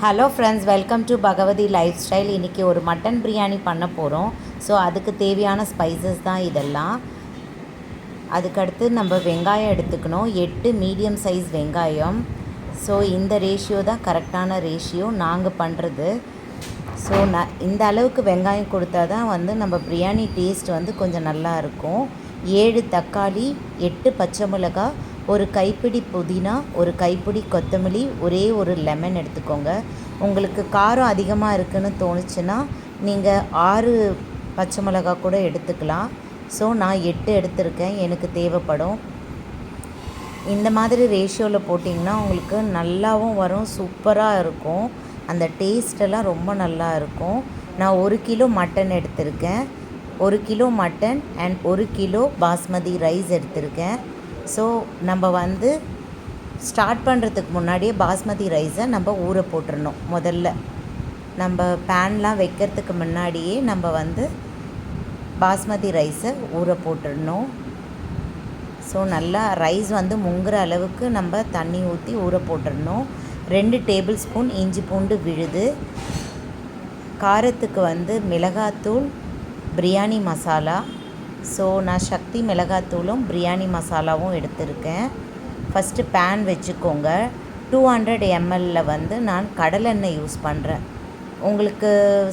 Hello friends, welcome to Bhagavathi life style. இன்றைக்கி ஒரு mutton biryani பண்ண போகிறோம். ஸோ அதுக்கு தேவையான ஸ்பைசஸ் தான் இதெல்லாம். அதுக்கடுத்து நம்ம வெங்காயம் எடுத்துக்கணும், 8 மீடியம் சைஸ் வெங்காயம். ஸோ இந்த ரேஷியோ தான் கரெக்டான ரேஷியோ நாங்கள் பண்ணுறது. ஸோ இந்த அளவுக்கு வெங்காயம் கொடுத்தா தான் நம்ம பிரியாணி டேஸ்ட் கொஞ்சம் நல்லா இருக்கும். 7 தக்காளி, 8 பச்சை மிளகாய், ஒரு கைப்பிடி புதினா, ஒரு கைப்பிடி கொத்தமல்லி, ஒரே ஒரு லெமன் எடுத்துக்கோங்க. உங்களுக்கு காரம் அதிகமாக இருக்குதுன்னு தோணுச்சுன்னா நீங்கள் 6 பச்சை மிளகாய் கூட எடுத்துக்கலாம். ஸோ நான் 8 எடுத்திருக்கேன், எனக்கு தேவைப்படும். இந்த மாதிரி ரேஷியோவில் போட்டிங்கன்னா உங்களுக்கு நல்லாவும் வரும், சூப்பராக இருக்கும். அந்த டேஸ்டெல்லாம் ரொம்ப நல்லா இருக்கும். நான் 1 கிலோ மட்டன் எடுத்திருக்கேன். 1 kilo mutton and 1 kilo basmati rice எடுத்திருக்கேன். ஸோ நம்ம ஸ்டார்ட் பண்ணுறதுக்கு முன்னாடியே பாஸ்மதி ரைஸை நம்ம ஊற போட்டுடணும். முதல்ல நம்ம பேன்லாம் வைக்கிறதுக்கு முன்னாடியே நம்ம பாஸ்மதி ரைஸை ஊற போட்டுடணும். ஸோ நல்லா ரைஸ் முங்குற அளவுக்கு நம்ம தண்ணி ஊற்றி ஊற போட்டுடணும். 2 டேபிள் ஸ்பூன் இஞ்சி பூண்டு விழுது, காரத்துக்கு மிளகாத்தூள், பிரியாணி மசாலா. ஸோ நான் சக்தி மிளகாத்தூளும் பிரியாணி மசாலாவும் எடுத்திருக்கேன். ஃபஸ்ட்டு பேன் வச்சுக்கோங்க. 200 ml நான் கடலெண்ணெய் யூஸ் பண்ணுறேன். உங்களுக்கு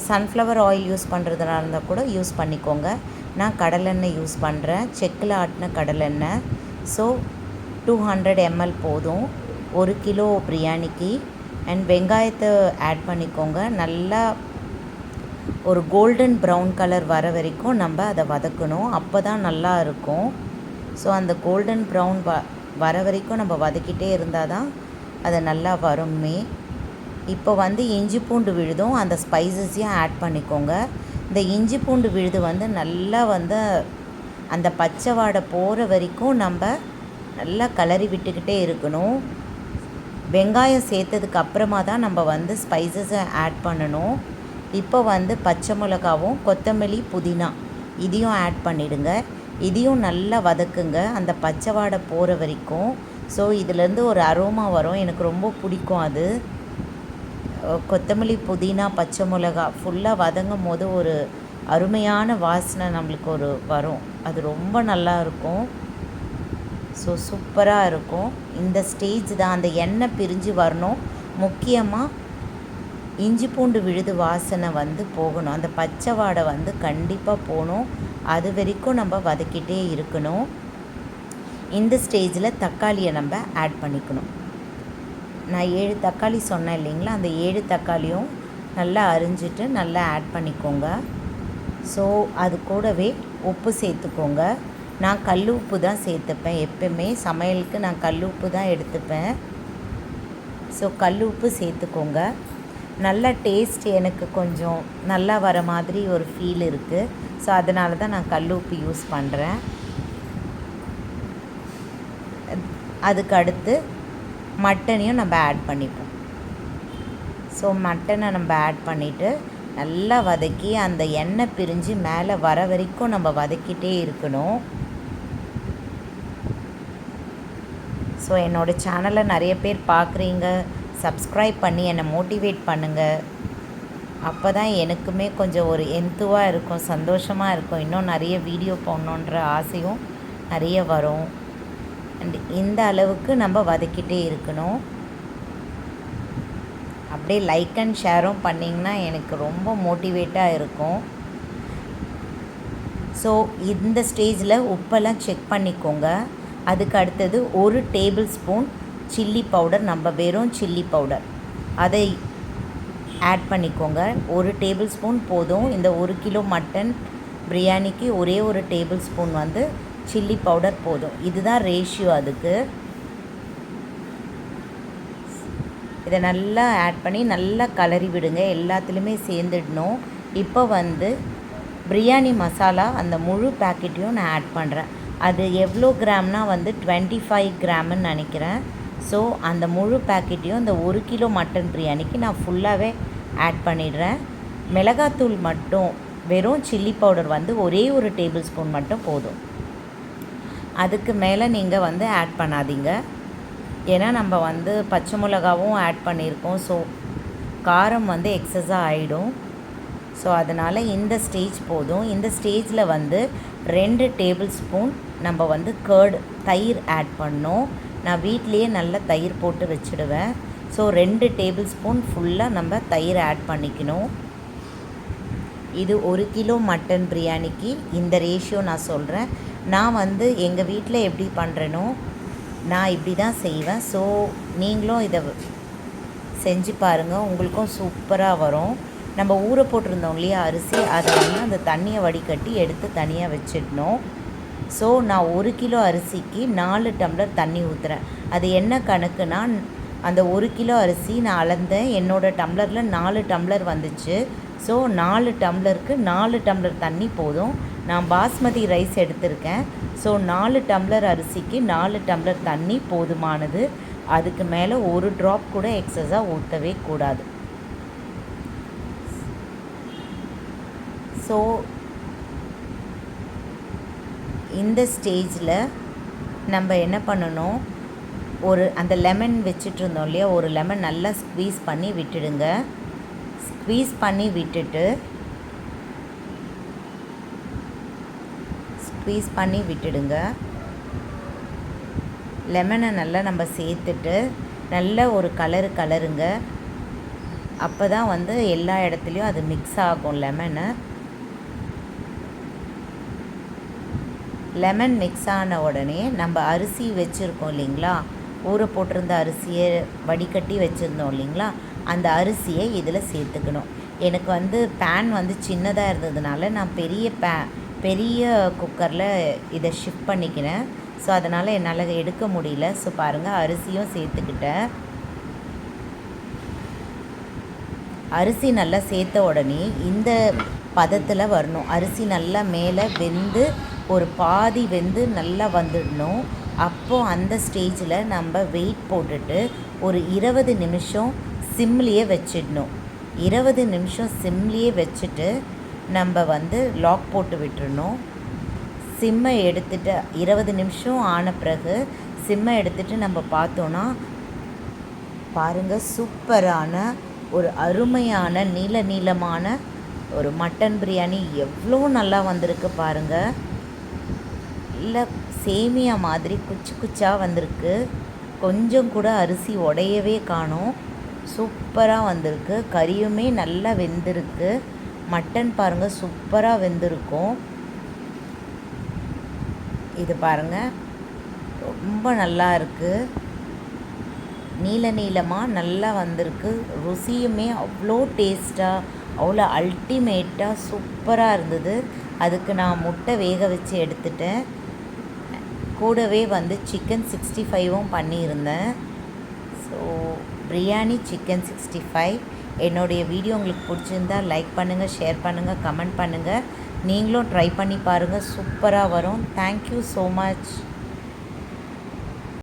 சன்ஃப்ளவர் ஆயில் யூஸ் பண்ணுறதுனா இருந்தால் கூட யூஸ் பண்ணிக்கோங்க. நான் கடலெண்ணெய் யூஸ் பண்ணுறேன், செக்கில் ஆட்டின கடலெண்ணெய். ஸோ 200 ml போதும் 1 கிலோ பிரியாணிக்கு. அண்ட் வெங்காயத்தை ஆட் பண்ணிக்கோங்க. நல்லா ஒரு கோல்டன் ப்ரௌன் கலர் வர வரைக்கும் நம்ம அதை வதக்கணும், அப்போ தான் நல்லா இருக்கும். ஸோ அந்த கோல்டன் ப்ரௌன் வர வரைக்கும் நம்ம வதக்கிட்டே இருந்தால் தான் அது நல்லா வருமே. இப்போ இஞ்சி பூண்டு விழுதும் அந்த ஸ்பைசஸையும் ஆட் பண்ணிக்கோங்க. இந்த இஞ்சி பூண்டு விழுது நல்லா அந்த பச்சை வாடை போகிற வரைக்கும் நம்ம நல்லா கிளறி விட்டுக்கிட்டே இருக்கணும். வெங்காயம் சேர்த்ததுக்கு அப்புறமா தான் நம்ம ஸ்பைசஸை ஆட் பண்ணணும். இப்போ பச்சை மிளகாவும் கொத்தமல்லி புதினா இதையும் ஆட் பண்ணிவிடுங்க. இதையும் நல்லா வதக்குங்க அந்த பச்சை வாடை போகிற வரைக்கும். ஸோ இதிலேருந்து ஒரு அரோமா வரும், எனக்கு ரொம்ப பிடிக்கும் அது. கொத்தமல்லி புதினா பச்சை மிளகா ஃபுல்லாக வதங்கும் போது ஒரு அருமையான வாசனை நம்மளுக்கு வரும், அது ரொம்ப நல்லா இருக்கும். ஸோ சூப்பராக இருக்கும். இந்த ஸ்டேஜ் தான் அந்த எண்ணெய் பிரிஞ்சு வரணும். முக்கியமாக இஞ்சி பூண்டு விழுது வாசனை போகணும், அந்த பச்சை வாடை கண்டிப்பாக போகணும். அது வரைக்கும் நம்ம வதக்கிட்டே இருக்கணும். இந்த ஸ்டேஜில் தக்காளியை நம்ம ஆட் பண்ணிக்கணும். நான் 7 தக்காளி சொன்னேன் இல்லைங்களா, அந்த 7 தக்காளியும் நல்லா அரிஞ்சிட்டு நல்லா ஆட் பண்ணிக்கோங்க. ஸோ அது கூடவே உப்பு சேர்த்துக்கோங்க. நான் கல் உப்பு தான் சேர்த்துப்பேன், எப்பவுமே சமையலுக்கு நான் கல் உப்பு தான் எடுத்துப்பேன். ஸோ கல் உப்பு சேர்த்துக்கோங்க. நல்ல டேஸ்ட் எனக்கு கொஞ்சம் நல்லா வர மாதிரி ஒரு ஃபீல் இருக்குது. ஸோ அதனால தான் நான் கல் உப்பு யூஸ் பண்ணுறேன். அதுக்கு அடுத்து மட்டனையும் நம்ம ஆட் பண்ணிப்போம். ஸோ மட்டனை நம்ம ஆட் பண்ணிவிட்டு நல்லா வதக்கி அந்த எண்ணெய் பிரிஞ்சு மேலே வர வரைக்கும் நம்ம வதக்கிட்டே இருக்கணும். ஸோ என்னோடய சேனலை நிறைய பேர் பார்க்குறீங்க, சப்ஸ்கிரைப் பண்ணி என்னை மோட்டிவேட் பண்ணுங்கள். அப்போ தான் எனக்குமே கொஞ்சம் ஒரு எந்துவாக இருக்கும், சந்தோஷமாக இருக்கும். இன்னும் நிறைய வீடியோ போடணுன்ற ஆசையும் நிறைய வரும். அண்ட் இந்த அளவுக்கு நம்ம வதக்கிட்டே இருக்கணும். அப்படியே லைக் அண்ட் ஷேரும் பண்ணிங்கன்னா எனக்கு ரொம்ப மோட்டிவேட்டாக இருக்கும். ஸோ இந்த ஸ்டேஜில் உப்பெல்லாம் செக் பண்ணிக்கோங்க. அதுக்கு அடுத்தது 1 டேபிள் ஸ்பூன் சில்லி பவுடர், நம்ம வெறும் சில்லி பவுடர் அதை ஆட் பண்ணிக்கோங்க. 1 டேபிள் ஸ்பூன் போதும். இந்த 1 கிலோ மட்டன் பிரியாணிக்கு ஒரே ஒரு டேபிள் ஸ்பூன் சில்லி பவுடர் போதும். இதுதான் ரேஷியோ அதுக்கு. இதை நல்லா ஆட் பண்ணி நல்லா கலரி விடுங்க, எல்லாத்துலேயுமே சேர்ந்துடணும். இப்போ பிரியாணி மசாலா அந்த முழு பேக்கெட்டையும் நான் ஆட் பண்ணுறேன். அது எவ்வளோ கிராம்னா 25 கிராம்னு நினைக்கிறேன். ஸோ அந்த முழு பேக்கெட்டையும் இந்த 1 கிலோ மட்டன் பிரியாணிக்கு நான் ஃபுல்லாகவே ஆட் பண்ணிடுறேன். மிளகாத்தூள் மட்டும் வெறும் சில்லி பவுடர் ஒரே ஒரு டேபிள் ஸ்பூன் மட்டும் போதும். அதுக்கு மேலே நீங்கள் ஆட் பண்ணாதீங்க. ஏன்னா நம்ம பச்சை மிளகாவும் ஆட் பண்ணியிருக்கோம். ஸோ காரம் வந்து எக்ஸஸாக ஆகிடும். ஸோ அதனால் இந்த ஸ்டேஜ் போதும். இந்த ஸ்டேஜில் வந்து 2 டேபிள் ஸ்பூன் நம்ம வந்து தயிர் ஆட் பண்ணோம். நான் வீட்லேயே நல்ல தயிர் போட்டு வச்சுடுவேன். ஸோ 2 டேபிள் ஸ்பூன் ஃபுல்லாக நம்ம தயிர் ஆட் பண்ணிக்கணும். இது 1 கிலோ மட்டன் பிரியாணிக்கு இந்த ரேஷியோ நான் சொல்கிறேன். நான் வந்து எங்கள் வீட்டில் எப்படி பண்ணுறேனோ நான் இப்படி தான் செய்வேன். ஸோ நீங்களும் இதை செஞ்சு பாருங்கள், உங்களுக்கும் சூப்பராக வரும். நம்ம ஊற போட்டிருந்தோம் இல்லையா அரிசி, அதை வந்து அந்த தண்ணியை வடிகட்டி எடுத்து தனியாக வச்சிடணும். ஸோ நான் 1 கிலோ அரிசிக்கு 4 டம்ளர் தண்ணி ஊற்றுறேன். அது என்ன கணக்குனா, அந்த 1 கிலோ அரிசி நான் அளந்தேன், என்னோடய டம்ளரில் 4 டம்ளர் வந்துச்சு. ஸோ 4 டம்ளருக்கு 4 டம்ளர் தண்ணி போதும். நான் பாஸ்மதி ரைஸ் எடுத்திருக்கேன். ஸோ 4 டம்ளர் அரிசிக்கு 4 டம்ளர் தண்ணி போதுமானது. அதுக்கு மேலே ஒரு ட்ராப் கூட எக்ஸஸாக ஊற்றவே கூடாது. ஸோ இந்த ஸ்டேஜில் நம்ம என்ன பண்ணணும், அந்த லெமன் வச்சுட்டு இருந்தோம் இல்லையா, ஒரு லெமன் நல்லா ஸ்க்வீஸ் பண்ணி விட்டுடுங்க. ஸ்க்வீஸ் பண்ணி விட்டுடுங்க. லெமனை நல்லா நம்ம சேர்த்துட்டு நல்ல ஒரு கலருங்க. அப்போ தான் வந்து எல்லா இடத்துலையும் அது மிக்ஸ் ஆகும். லெமன் மிக்ஸ் ஆன உடனே நம்ம அரிசி வச்சுருக்கோம் இல்லைங்களா, ஊற போட்டிருந்த அரிசியை வடிகட்டி வச்சுருந்தோம் இல்லைங்களா, அந்த அரிசியை இதில் சேர்த்துக்கணும். எனக்கு வந்து பேன் வந்து சின்னதாக இருந்ததுனால நான் பெரிய குக்கரில் இதை ஷிஃப்ட் பண்ணிக்கினேன். ஸோ அதனால் என்னால் எடுக்க முடியல. ஸோ பாருங்கள், அரிசியும் சேர்த்துக்கிட்டேன். அரிசி நல்லா சேர்த்த உடனே இந்த பதத்தில் வரணும். அரிசி நல்லா மேலே வெந்து ஒரு பாதி வெந்து நல்லா வந்துடணும். அப்போது அந்த ஸ்டேஜில் நம்ம வெயிட் போட்டுட்டு ஒரு 20 நிமிஷம் சிம்லேயே வச்சிடணும். 20 நிமிஷம் சிம்லேயே வச்சுட்டு நம்ம வந்து லாக் போட்டு விட்டுறணும். சிம்மை எடுத்துகிட்டு 20 நிமிஷம் ஆன பிறகு சிம்மை எடுத்துகிட்டு நம்ம பார்த்தோன்னா பாருங்கள், சூப்பரான ஒரு அருமையான நீளமான ஒரு மட்டன் பிரியாணி எவ்வளோ நல்லா வந்திருக்கு பாருங்கள். இல்லை, சேமியா மாதிரி குச்சாக வந்திருக்கு. கொஞ்சம் கூட அரிசி உடையவே காணோம். சூப்பராக வந்திருக்கு. கறியுமே நல்லா வெந்திருக்கு. மட்டன் பாருங்கள், சூப்பராக வெந்திருக்கும். இது பாருங்கள், ரொம்ப நல்லா இருக்குது. நீளமாக நல்லா வந்திருக்கு. ருசியுமே அவ்வளோ டேஸ்ட்டாக, அவ்வளோ அல்டிமேட்டாக சூப்பராக இருந்தது. அதுக்கு நான் முட்டை வேக வச்சு எடுத்துட்டேன். கூடவே வந்து சிக்கன் 65ம் பண்ணியிருந்தேன். So biryani chicken 65. என்னுடைய வீடியோ உங்களுக்கு பிடிச்சிருந்தால் லைக் பண்ணுங்கள், ஷேர் பண்ணுங்கள், கமெண்ட் பண்ணுங்கள். நீங்களும் ட்ரை பண்ணி பாருங்கள், சூப்பராக வரும். Thank you so much.